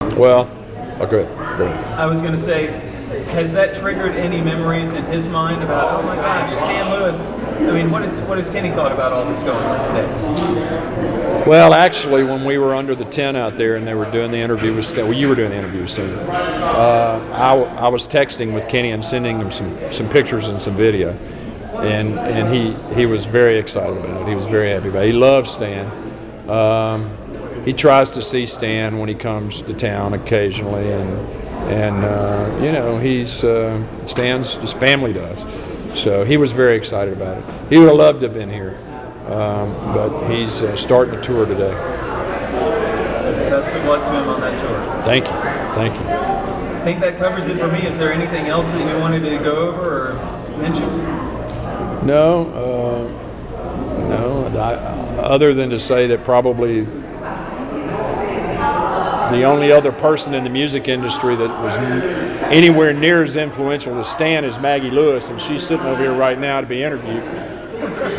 Well, okay. Go ahead. I was going to say, has that triggered any memories in his mind about, oh my gosh, Stan Lewis? I mean, what has Kenny thought about all this going on today? Well, actually, when we were under the tent out there and they were doing the interview with Stan, well, you were doing the interview with Stan, I was texting with Kenny and sending him some pictures and some video, and he was very excited about it. He was very happy about it. He loves Stan. He tries to see Stan when he comes to town occasionally, and you know, Stan's his family does. So he was very excited about it. He would have loved to have been here, but he's starting a tour today. Best of luck to him on that tour. Thank you. Thank you. I think that covers it for me. Is there anything else that you wanted to go over or mention? No, other than to say that probably the only other person in the music industry that was anywhere near as influential as Stan is Maggie Lewis, and she's sitting over here right now to be interviewed.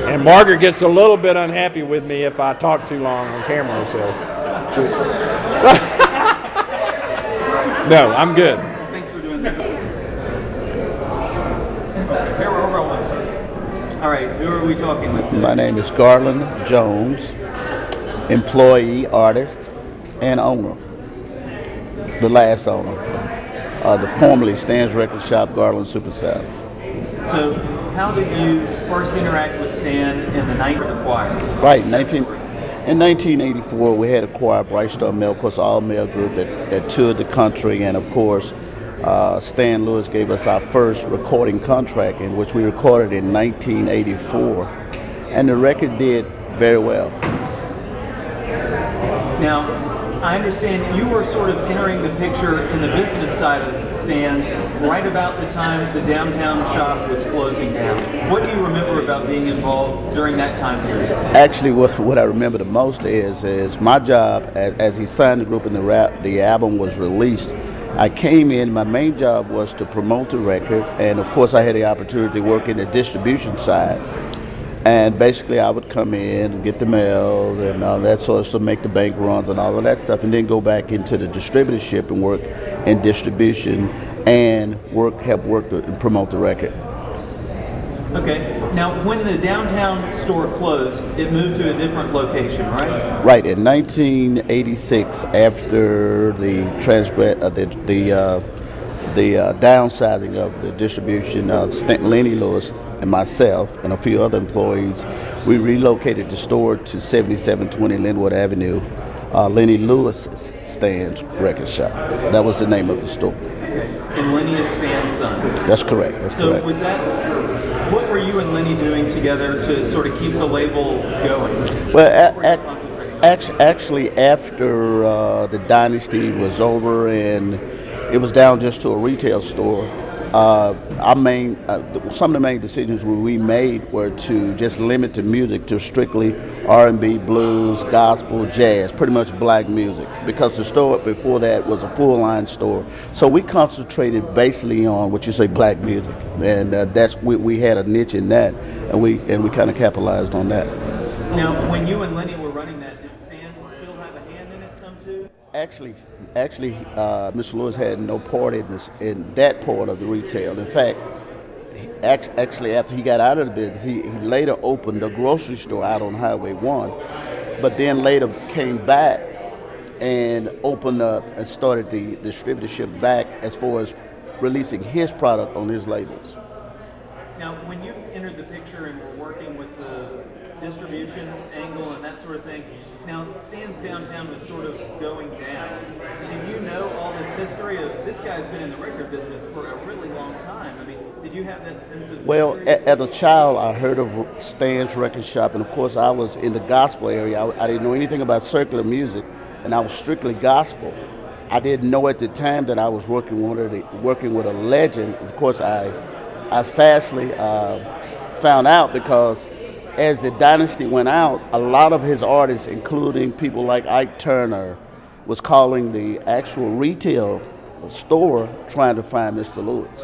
And Margaret gets a little bit unhappy with me if I talk too long on camera, so. No, I'm good. Thanks for doing this. Here we're over on. All right, who are we talking with today? My name is Garland Jones, employee, artist, and owner. The last owner, the formerly Stan's Record Shop, Garland Super Sounds. So, how did you first interact with Stan in the night of the choir? Right, in 1984, we had a choir, Bright Star Male, of course, all-male group that toured the country, and of course, Stan Lewis gave us our first recording contract, in which we recorded in 1984, and the record did very well. Now, I understand you were sort of entering the picture in the business side of Stan's right about the time the downtown shop was closing down. What do you remember about being involved during that time period? Actually, what I remember the most is my job as he signed the group and the album was released. I came in, my main job was to promote the record, and of course I had the opportunity to work in the distribution side. And basically I would come in and get the mail and all that sort of stuff, make the bank runs and all of that stuff, and then go back into the distributorship and work in distribution and help work and promote the record. Okay. Now, when the downtown store closed, it moved to a different location, right? Right. In 1986, after the downsizing of the distribution, Lenny Lewis and myself and a few other employees, we relocated the store to 7720 Linwood Avenue, Lenny Lewis's Stan's Record Shop. That was the name of the store. Okay. And Lenny is Stan's son. That's correct. That's correct. So what were you and Lenny doing together to sort of keep the label going? Well, actually, after the dynasty was over and it was down just to a retail store, some of the main decisions we made were to just limit the music to strictly R&B, blues, gospel, jazz, pretty much black music, because the store before that was a full-line store. So we concentrated basically on what you say black music, and we had a niche in that, and we kind of capitalized on that. Now, when you and Lenny were running that, did Stan still have a hand in it some too? Actually, Mr. Lewis had no part in that part of the retail. In fact, actually after he got out of the business, he later opened a grocery store out on Highway 1, but then later came back and opened up and started the distributorship back as far as releasing his product on his labels. Now, when you entered the picture and were working with the distribution angle and that sort of thing, now Stan's downtown was sort of going down. Did you know all this history of this guy's been in the record business for a really long time? I mean, did you have that sense of Well, history? as a child, I heard of Stan's Record Shop, and of course I was in the gospel area. I didn't know anything about secular music, and I was strictly gospel. I didn't know at the time that I was working with a legend. Of course, I fastly found out, because as the dynasty went out, a lot of his artists, including people like Ike Turner, was calling the actual retail store trying to find Mr. Lewis.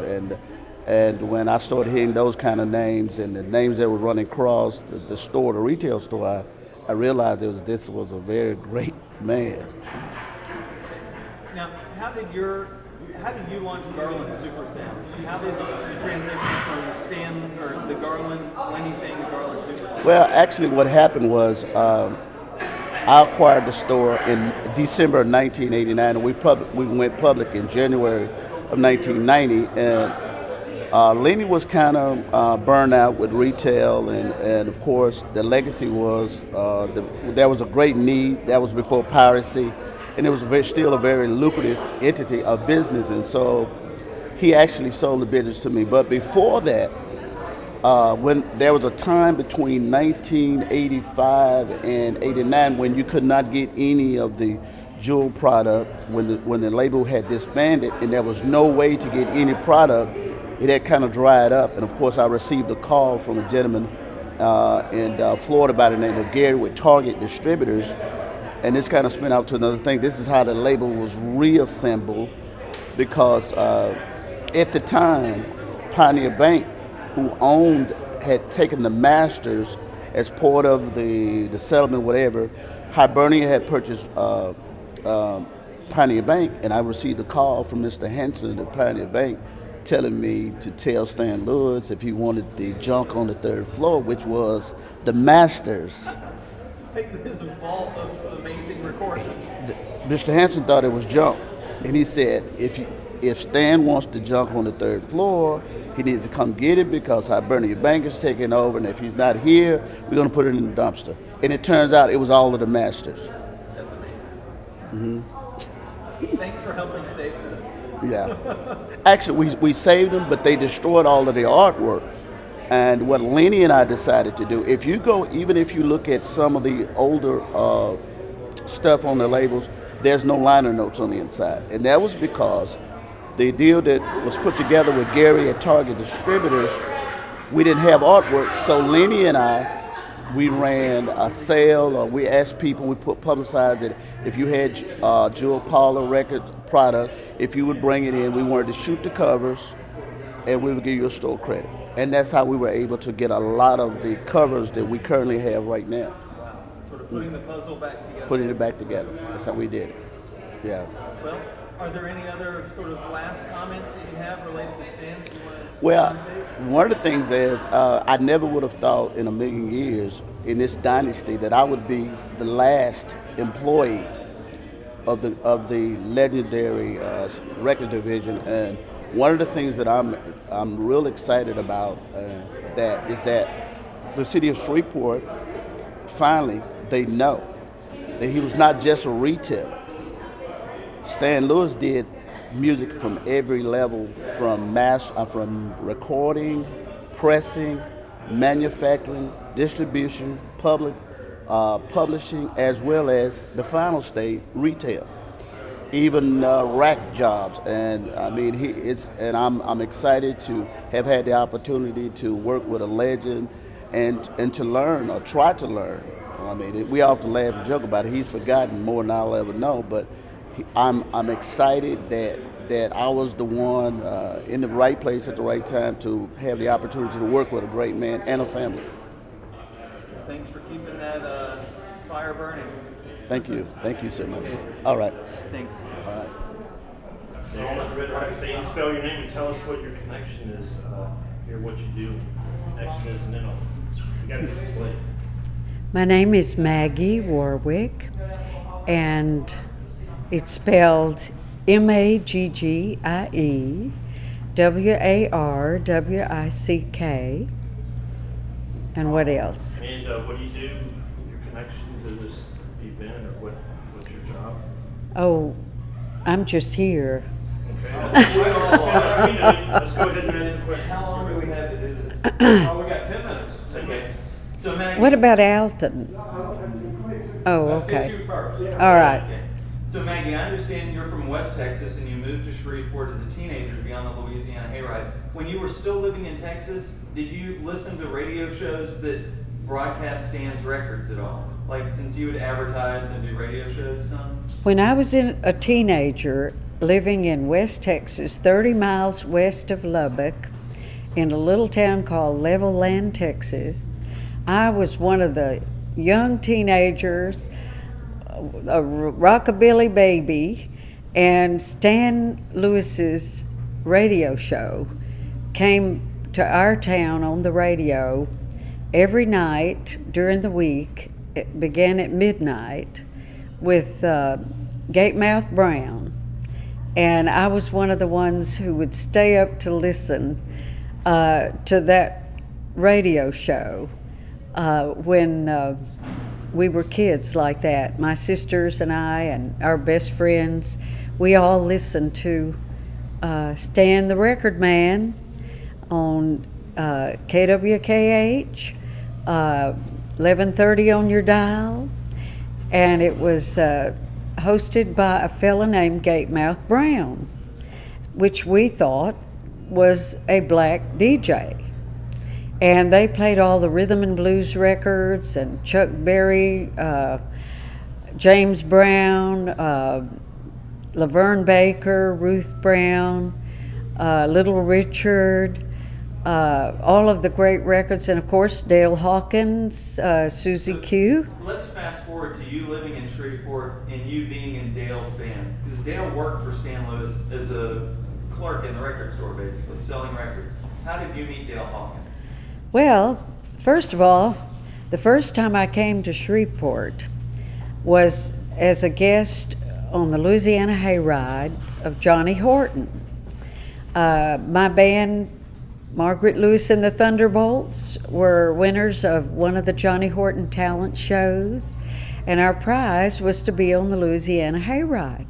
And when I started hearing those kind of names and the names that were running across the store, the retail store, I realized this was a very great man. Now, how did you launch Garland Super Sounds? How did you transition from the Stan or the Garland Lenny thing to Garland Super Sounds? Well, actually, what happened was I acquired the store in December of 1989, and we went public in January of 1990. And Lenny was kind of burned out with retail, and of course, the legacy was there was a great need. That was before piracy, and it was still a very lucrative entity of business. And so he actually sold the business to me. But before that, when there was a time between 1985 and 89 when you could not get any of the Jewel product, when the label had disbanded and there was no way to get any product, it had kind of dried up. And of course, I received a call from a gentleman in Florida by the name of Gary with Target Distributors, and this kind of spun out to another thing. This is how the label was reassembled, because at the time, Pioneer Bank, who had taken the Masters as part of the settlement, whatever. Hibernia had purchased Pioneer Bank, and I received a call from Mr. Hanson at Pioneer Bank telling me to tell Stan Lewis if he wanted the junk on the third floor, which was the Masters. This is a vault of amazing recordings. Mr. Hanson thought it was junk, and he said, if Stan wants the junk on the third floor, he needs to come get it because Hibernia Bank is taking over, and if he's not here, we're going to put it in the dumpster. And it turns out it was all of the Masters. That's amazing. Thanks for helping save those. Yeah. Actually, we saved them, but they destroyed all of the artwork. And what Lenny and I decided to do, even if you look at some of the older stuff on the labels, there's no liner notes on the inside. And that was because the deal that was put together with Gary at Target Distributors, we didn't have artwork. So Lenny and I, we ran a sale, or we asked people, we publicized it. If you had Jewel Paula record product, if you would bring it in, we wanted to shoot the covers, and we would give you a store credit. And that's how we were able to get a lot of the covers that we currently have right now. Wow. Sort of putting the puzzle back together. Putting it back together. That's how we did it. Yeah. Well, are there any other sort of last comments that you have related to Stan that you want to Well, commentate? one of the things is I never would have thought in a million years in this dynasty that I would be the last employee of the legendary record division. And one of the things that I'm real excited about that is that the city of Shreveport, finally, they know that he was not just a retailer. Stan Lewis did music from every level, from recording, pressing, manufacturing, distribution, publishing, as well as the final stage, retail, even rack jobs. And I mean, I'm excited to have had the opportunity to work with a legend and to learn, or try to learn. I mean, we often laugh and joke about it. He's forgotten more than I'll ever know, but I'm excited that I was the one in the right place at the right time to have the opportunity to work with a great man and a family. Thanks for keeping that fire burning. Thank you so much. All right. Thanks. All right. Say you spell your name and tell us what your connection is here, what you do, connection is, and then you got to get this late. My name is Maggie Warwick, and it's spelled Maggie Warwick. And what else? And what do you do? Your connection to this event, or what's your job? Oh, I'm just here. Okay. Let's go ahead and answer the question. How long do we have to do this? Oh, we got 10 minutes. Okay. So Maggie, What about Alton? Oh, Let's get okay. you first. All right. Okay. So Maggie, I understand you're from West Texas and you moved to Shreveport as a teenager to be on the Louisiana Hayride. When you were still living in Texas, did you listen to radio shows that broadcast Stan's records at all? Like, since you would advertise and do radio shows some? When I was a teenager living in West Texas, 30 miles west of Lubbock, in a little town called Levelland, Texas, I was one of the young teenagers, a rockabilly baby, And Stan Lewis's radio show came to our town on the radio every night during the week. It began at midnight with Gatemouth Brown. And I was one of the ones who would stay up to listen to that radio show when we were kids like that. My sisters and I and our best friends, we all listened to Stan the Record Man on KWKH, 1130 on your dial, and it was hosted by a fella named Gatemouth Brown, which we thought was a black DJ. And they played all the rhythm and blues records, and Chuck Berry, James Brown, Laverne Baker, Ruth Brown, Little Richard, all of the great records, and of course Dale Hawkins, Susie Q. Let's fast forward to you living in Shreveport and you being in Dale's band, because Dale worked for Stan Lewis as a clerk in the record store, basically selling records. How did you meet Dale Hawkins? Well, first of all, the first time I came to Shreveport was as a guest on the Louisiana Hayride of Johnny Horton. My band, Margaret Lewis and the Thunderbolts, were winners of one of the Johnny Horton talent shows, and our prize was to be on the Louisiana Hayride.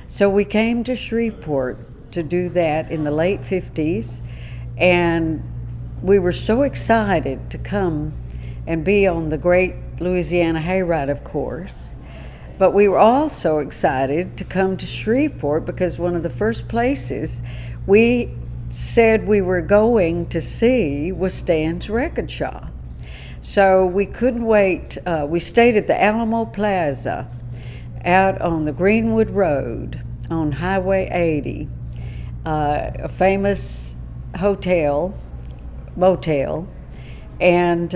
So we came to Shreveport to do that in the late 50s, and we were so excited to come and be on the great Louisiana Hayride, of course. But we were also excited to come to Shreveport because one of the first places we said we were going to see was Stan's Record Shop. So we couldn't wait. We stayed at the Alamo Plaza out on the Greenwood Road on Highway 80, a famous motel, and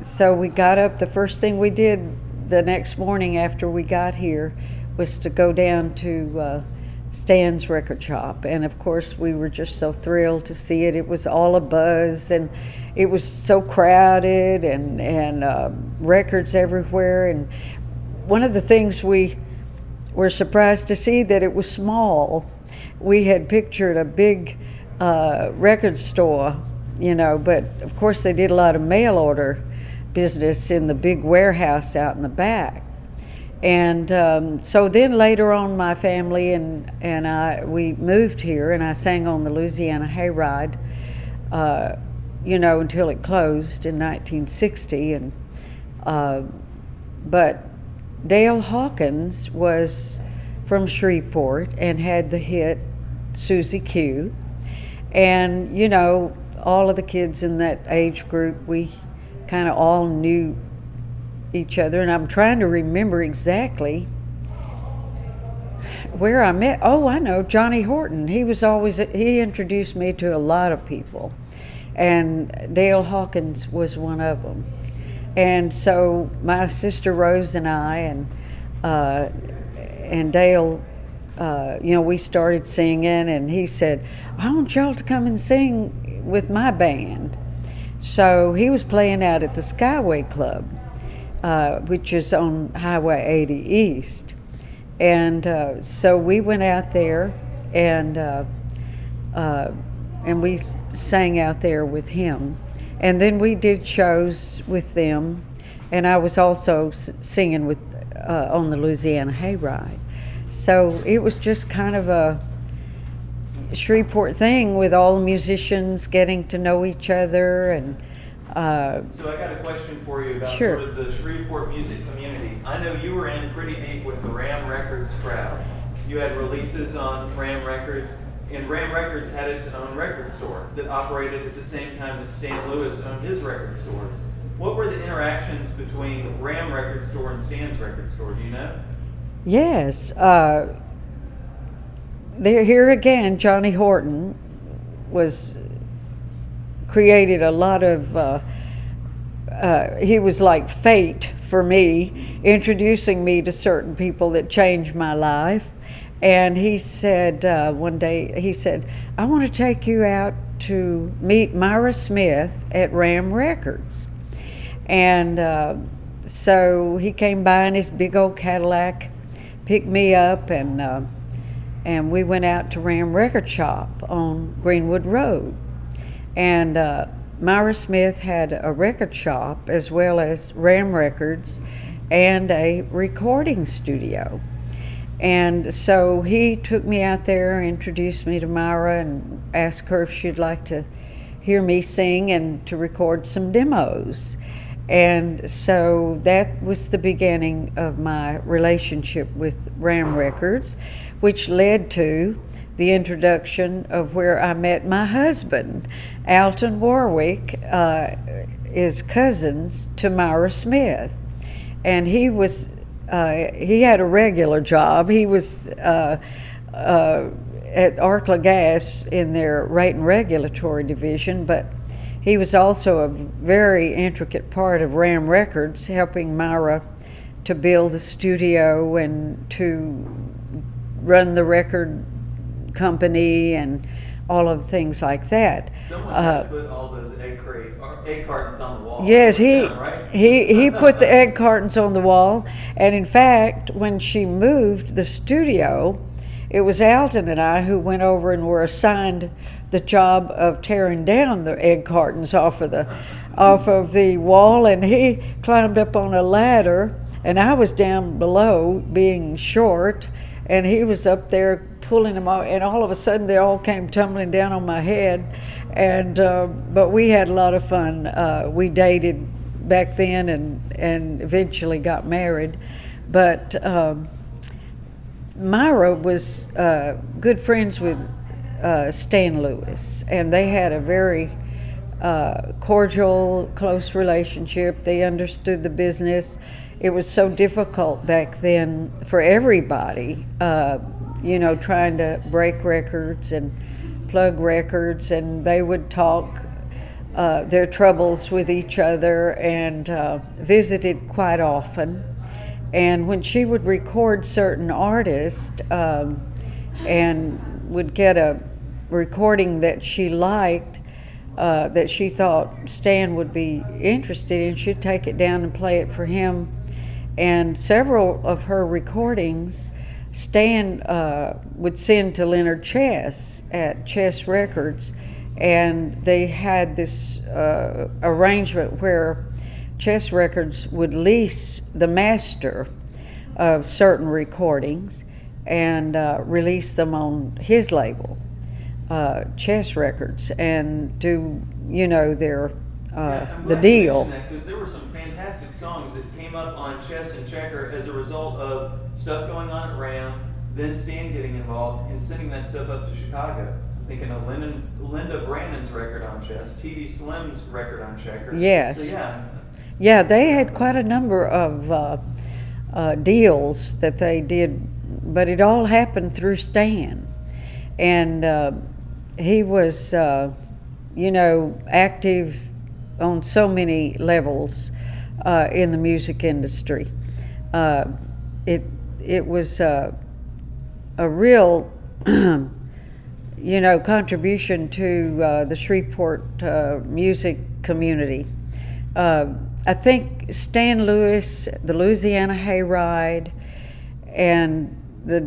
so we got up. The first thing we did the next morning after we got here was to go down to Stan's Record Shop, and of course we were just so thrilled to see it. It was all abuzz, and it was so crowded, and records everywhere. And one of the things we were surprised to see that it was small. We had pictured a big record store, but of course they did a lot of mail order business in the big warehouse out in the back. And so then later on, my family and we moved here, and I sang on the Louisiana Hayride, until it closed in 1960. But Dale Hawkins was from Shreveport and had the hit Susie Q. And, all of the kids in that age group, we kind of all knew each other. And I'm trying to remember exactly where I met. Oh, I know, Johnny Horton. He introduced me to a lot of people. And Dale Hawkins was one of them. And so my sister Rose and I and Dale, we started singing, and he said, I want y'all to come and sing with my band. So he was playing out at the Skyway Club, which is on Highway 80 East. And so we went out there, and we sang out there with him. And then we did shows with them, and I was also singing with on the Louisiana Hayride. So it was just kind of a Shreveport thing with all the musicians getting to know each other. And so I got a question for you about Sure. sort of the Shreveport music community. I know you were in pretty deep with the Ram Records crowd. You had releases on Ram Records, and Ram Records had its own record store that operated at the same time that Stan Lewis owned his record stores. What were the interactions between Ram Record Store and Stan's record store? Do you know? yes, here again, Johnny Horton created a lot of, he was like fate for me, introducing me to certain people that changed my life. And he said one day, he said, I want to take you out to meet Myra Smith at Ram Records. And so he came by in his big old Cadillac, picked me up, and we went out to Ram Record Shop on Greenwood Road. And Myra Smith had a record shop as well as Ram Records and a recording studio. And so he took me out there, introduced me to Myra, and asked her if she'd like to hear me sing and to record some demos. And so that was the beginning of my relationship with Ram Records, which led to the introduction of where I met my husband. Alton Warwick is cousins to Myra Smith. And he was, he had a regular job. He was at Arkla Gas in their rate and regulatory division, but he was also a very intricate part of Ram Records, helping Myra to build the studio and to run the record company and all of things like that. Someone had to put all those egg cartons on the wall. Yes, Right? he put the egg cartons on the wall, and in fact, when she moved the studio, it was Alton and I who went over and were assigned the job of tearing down the egg cartons off of the wall, and he climbed up on a ladder, and I was down below being short, and he was up there pulling them out, and all of a sudden they all came tumbling down on my head. And but we had a lot of fun. We dated back then and eventually got married. But Myra was good friends with Stan Lewis, and they had a very cordial, close relationship. They understood the business. It was so difficult back then for everybody, you know, trying to break records and plug records, and they would talk their troubles with each other and visited quite often. And when she would record certain artists and would get a recording that she liked, that she thought Stan would be interested in, she'd take it down and play it for him. And several of her recordings, Stan would send to Leonard Chess at Chess Records, and they had this arrangement where Chess Records would lease the master of certain recordings and release them on his label, Chess Records, and do, you know, their the deal. Because there were some fantastic songs that came up on Chess and Checker as a result of stuff going on at Ram, then Stan getting involved and sending that stuff up to Chicago. I'm thinking of Linda Brannon's record on Chess, T.D. Slim's record on Checker. Yes. So yeah. Yeah, they had quite a number of deals that they did, but it all happened through Stan. And he was, you know, active on so many levels in the music industry. It was a real, you know, contribution to the Shreveport music community. I think Stan Lewis, the Louisiana Hayride, and the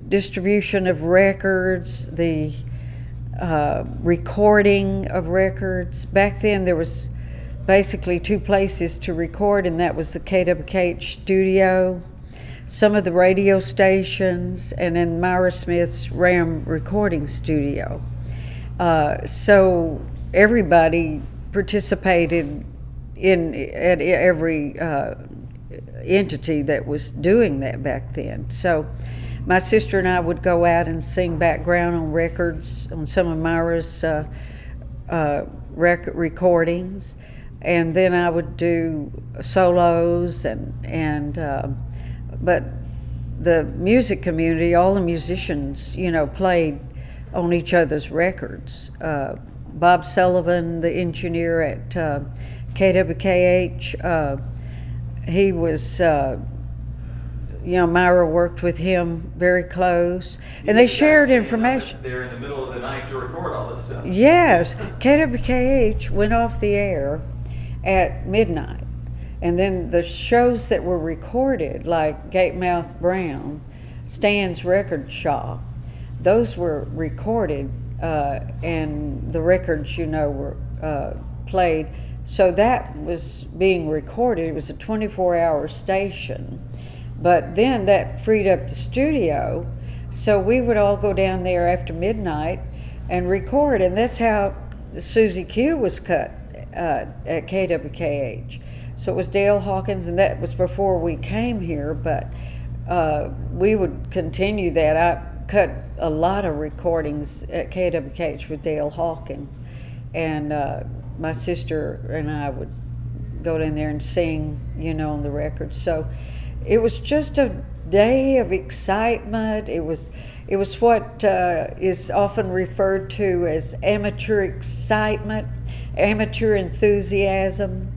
distribution of records, the recording of records. Back then there was basically two places to record, and that was the KWKH studio, some of the radio stations, and then Myra Smith's Ram recording studio. So everybody participated at every entity that was doing that back then. So my sister and I would go out and sing background on records, on some of Myra's record recordings, and then I would do solos but the music community, all the musicians, you know, played on each other's records. Bob Sullivan, the engineer at KWKH, he was Myra worked with him very close, and they shared information. There in the middle of the night to record all this stuff. Yes, KWKH went off the air at midnight, and then the shows that were recorded, like Gatemouth Brown, Stan's Record Shop, those were recorded, and the records, were played. So that was being recorded. It was a 24-hour station. But then that freed up the studio, so we would all go down there after midnight and record, and that's how Susie Q was cut at KWKH. So it was Dale Hawkins, and that was before we came here, but we would continue that. I cut a lot of recordings at KWKH with Dale Hawkins, and my sister and I would go down there and sing, on the record. So it was just a day of excitement. It was what is often referred to as amateur excitement, amateur enthusiasm,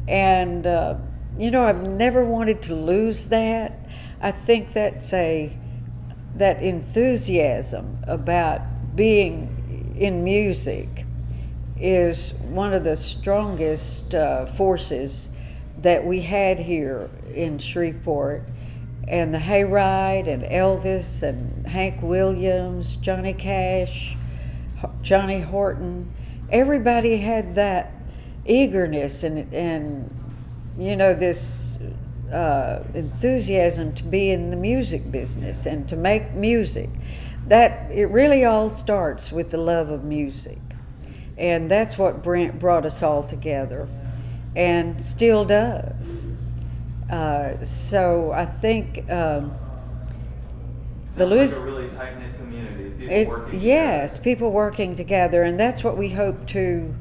and I've never wanted to lose that. I think that enthusiasm about being in music is one of the strongest forces that we had here in Shreveport. And the Hayride and Elvis and Hank Williams, Johnny Cash, Johnny Horton, everybody had that eagerness and this enthusiasm to be in the music business and to make music. That it really all starts with the love of music. And that's what brought us all together, and still does. So I think the Sounds like a really tight-knit community of people working yes, together. people working together, and that's what we hope to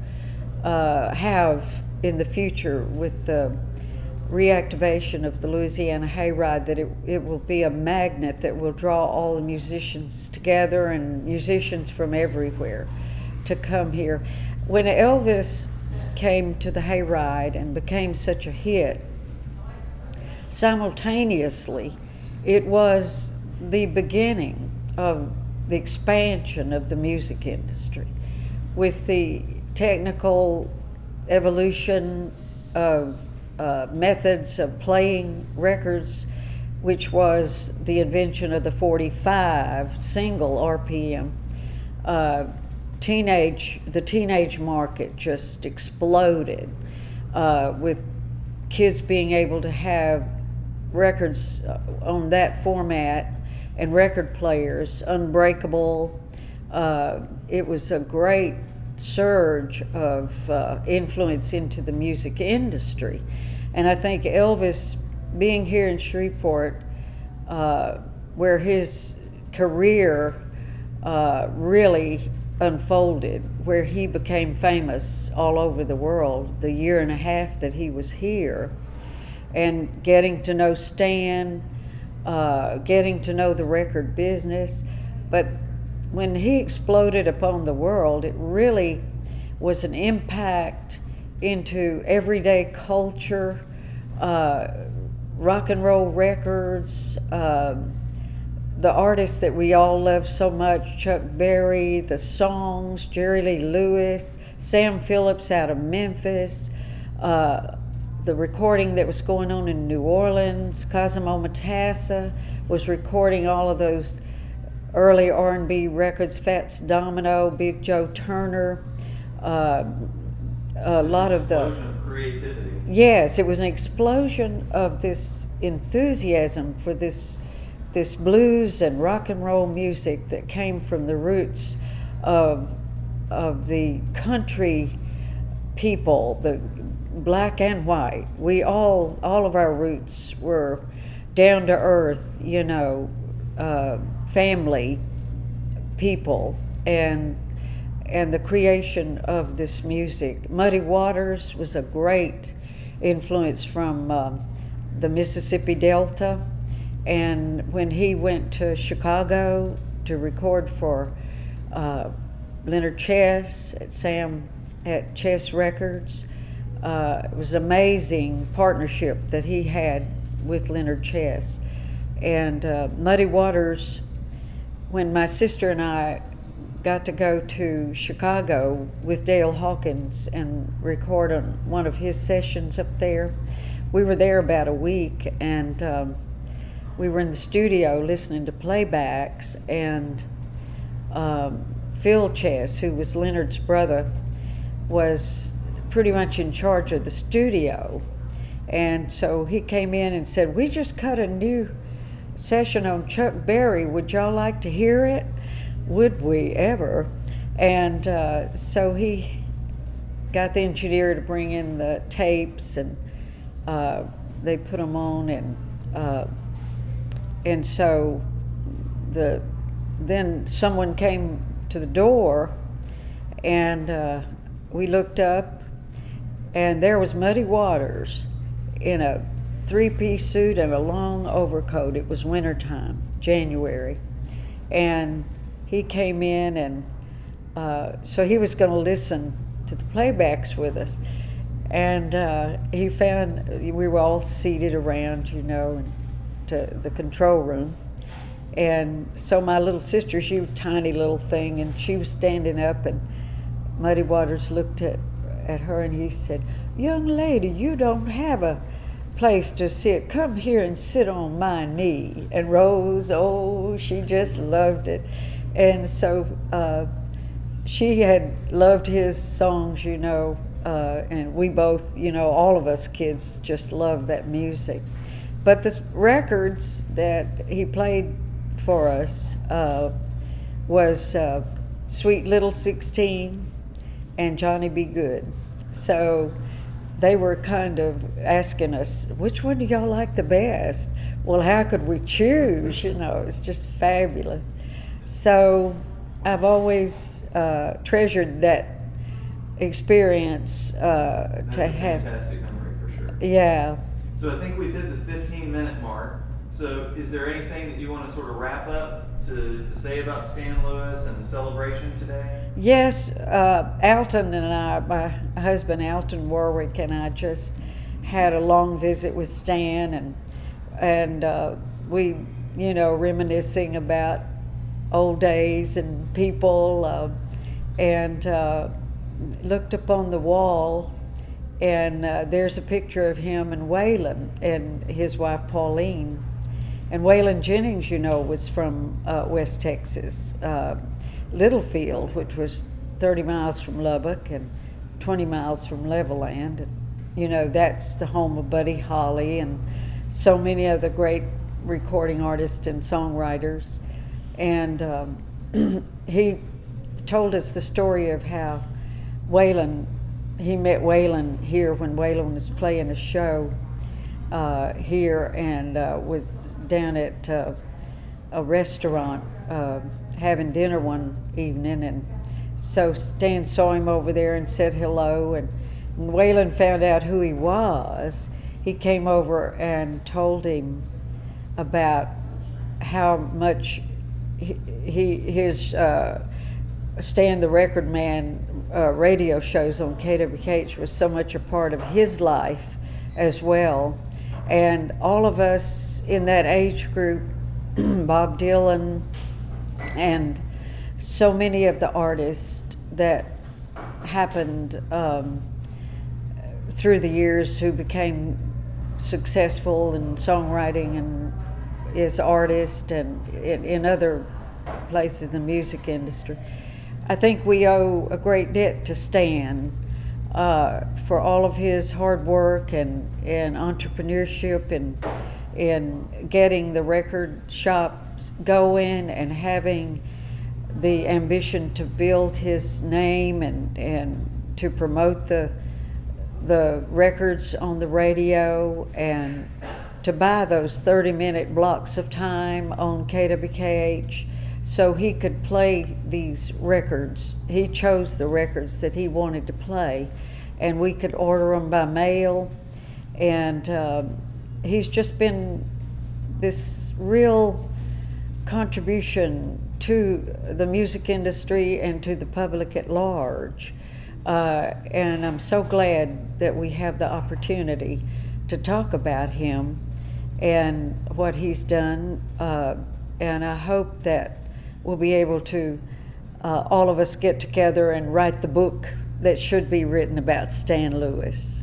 have in the future with the reactivation of the Louisiana Hayride, that it will be a magnet that will draw all the musicians together and musicians from everywhere to come here. When Elvis came to the Hayride and became such a hit, simultaneously, it was the beginning of the expansion of the music industry with the technical evolution of methods of playing records, which was the invention of the 45 single RPM. The teenage market just exploded with kids being able to have records on that format and record players, unbreakable. It was a great surge of influence into the music industry. And I think Elvis being here in Shreveport, where his career really unfolded, where he became famous all over the world, the year and a half that he was here, and getting to know Stan, getting to know the record business. But when he exploded upon the world, it really was an impact into everyday culture, rock and roll records, the artists that we all love so much, Chuck Berry, the songs, Jerry Lee Lewis, Sam Phillips out of Memphis, the recording that was going on in New Orleans. Cosimo Matassa was recording all of those early R&B records, Fats Domino, Big Joe Turner, a lot of the... Explosion of creativity. Yes, it was an explosion of this enthusiasm for this blues and rock and roll music that came from the roots of the country people, the black and white. We all of our roots were down to earth, family people, and the creation of this music. Muddy Waters was a great influence from the Mississippi Delta. And when he went to Chicago to record for Leonard Chess at Chess Records, it was an amazing partnership that he had with Leonard Chess. And Muddy Waters, when my sister and I got to go to Chicago with Dale Hawkins and record on one of his sessions up there, we were there about a week, and we were in the studio listening to playbacks, and Phil Chess, who was Leonard's brother, was pretty much in charge of the studio. And so he came in and said, "We just cut a new session on Chuck Berry. Would y'all like to hear it?" Would we ever? And so he got the engineer to bring in the tapes, and they put them on, and so then someone came to the door, and we looked up, and there was Muddy Waters in a three-piece suit and a long overcoat. It was wintertime, January, and he came in, and so he was going to listen to the playbacks with us. And he found, we were all seated around, to the control room. And so my little sister, she was a tiny little thing, and she was standing up, and Muddy Waters looked at her, and he said, "Young lady, you don't have a place to sit. Come here and sit on my knee." And Rose, oh, she just loved it. And so she had loved his songs, and we both, all of us kids just loved that music. But the records that he played for us was Sweet Little 16 and Johnny Be Good. So they were kind of asking us, which one do y'all like the best? Well, how could we choose? It's just fabulous. So I've always treasured that experience That's to a have. fantastic memory for sure. Yeah. So I think we've hit the 15-minute mark. So is there anything that you want to sort of wrap up to say about Stan Lewis and the celebration today? Yes, Alton and I, my husband Alton Warwick and I just had a long visit with Stan, and we, reminiscing about old days and people, and looked up on the wall, and there's a picture of him and Waylon and his wife Pauline. And Waylon Jennings, was from West Texas, Littlefield, which was 30 miles from Lubbock and 20 miles from Levelland. And, that's the home of Buddy Holly and so many other great recording artists and songwriters. And he told us the story of how he met Waylon here when Waylon was playing a show here, and was down at a restaurant having dinner one evening, and so Stan saw him over there and said hello, and when Waylon found out who he was, he came over and told him about how much his Stan the Record Man radio shows on KWKH was so much a part of his life as well. And all of us in that age group, Bob Dylan, and so many of the artists that happened through the years who became successful in songwriting and as artists and in other places in the music industry. I think we owe a great debt to Stan for all of his hard work and entrepreneurship and in getting the record shops going and having the ambition to build his name and to promote the records on the radio and to buy those 30-minute blocks of time on KWKH so he could play these records. He chose the records that he wanted to play, and we could order them by mail. And he's just been this real contribution to the music industry and to the public at large. And I'm so glad that we have the opportunity to talk about him and what he's done. And I hope that we'll be able to, all of us get together and write the book that should be written about Stan Lewis.